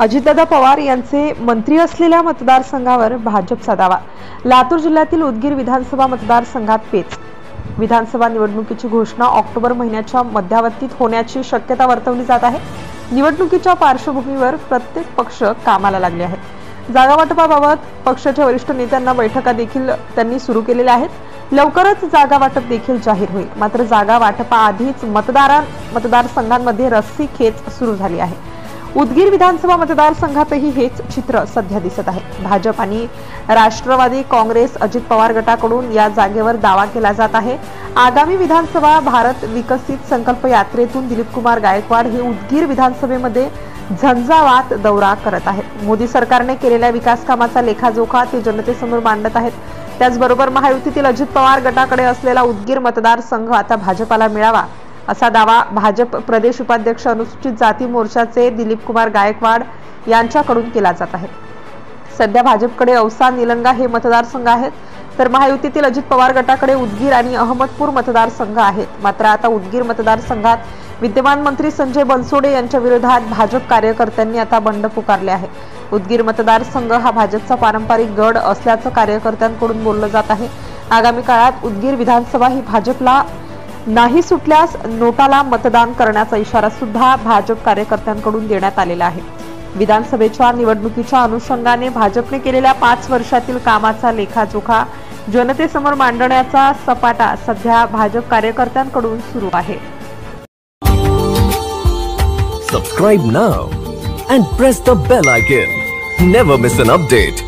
अजितदादा पवार यांचे मंत्री असलेल्या मतदारसंघावर भाजपचा दावा। लातूर जिल्ह्यातील उदगीर विधानसभा मतदारसंघात पेच। विधानसभा निवडणुकीची घोषणा ऑक्टोबर महिन्याच्या मध्यावधीत होण्याची शक्यता वर्तवली जात आहे। निवडणुकीच्या पार्श्वभूमीवर प्रत्येक पक्ष कामाला लागले आहेत। जागा वाटपाबाबत पक्षाच्या वरिष्ठ नेत्यांना बैठका देखील त्यांनी सुरू केलेल्या आहेत। लवकरच जागा वाटप देखील जाहीर होईल। मात्र जागा वाटपाआधीच मतदारसंघांमध्ये रस्सी खेच सुरू झाली आहे। उदगीर विधानसभा मतदारसंघातही हेच चित्र सध्या दिसत आहे। भाजप आणि राष्ट्रवादी काँग्रेस अजित पवार गटाकडून या जागेवर दावा केला जात आहे। आगामी विधानसभा भारत विकसित संकल्प यात्रेतून दिलीप कुमार गायकवाड हे उदगीर विधानसभेमध्ये झंझावात दौरा करत आहेत। मोदी सरकारने केलेल्या विकास कामाचा लेखाजोखा ते जनतेसमोर मांडत आहेत। त्याचबरोबर महायुतीतील अजित पवार गटाकडे असलेला उदगीर मतदारसंघ आता भाजपाला मिळावा असा दावा भाजप प्रदेश उपाध्यक्ष अनुसूचित जाती मोर्चाचे दिलीप कुमार गायकवाड यांच्याकडून केला जात आहे। सध्या भाजपकडे औसा निलंगा हे मतदारसंघ आहेत, तर महायुतीतील अजित पवार गटाकडे उदगीर आणि अहमदपूर मतदारसंघ आहेत। मात्र आता उदगीर मतदारसंघात विद्यमान मंत्री संजय बनसोडे यांच्या विरोधात भाजप कार्यकर्त्यांनी आता बंड पुकारले आहे। उदगीर मतदारसंघ हा भाजपचा पारंपरिक गड असल्याचं कार्यकर्त्यांकडून बोललं जात आहे। आगामी काळात उदगीर विधानसभा ही भाजपला नाही सुटल्यास नोटाला मतदान करण्याचा इशारा सुद्धा भाजप कार्यकर्त्यांकडून देण्यात आलेला आहे। विधानसभेच्या निवडणुकीच्या अनुषंगाने भाजपने केलेल्या 5 वर्षातील कामाचा लेखाजोखा जनतेसमोर मांडण्याचा सपाटा सध्या भाजप कार्यकर्त्यांकडून सुरू आहे। Subscribe now and press the bell icon. Never miss an update.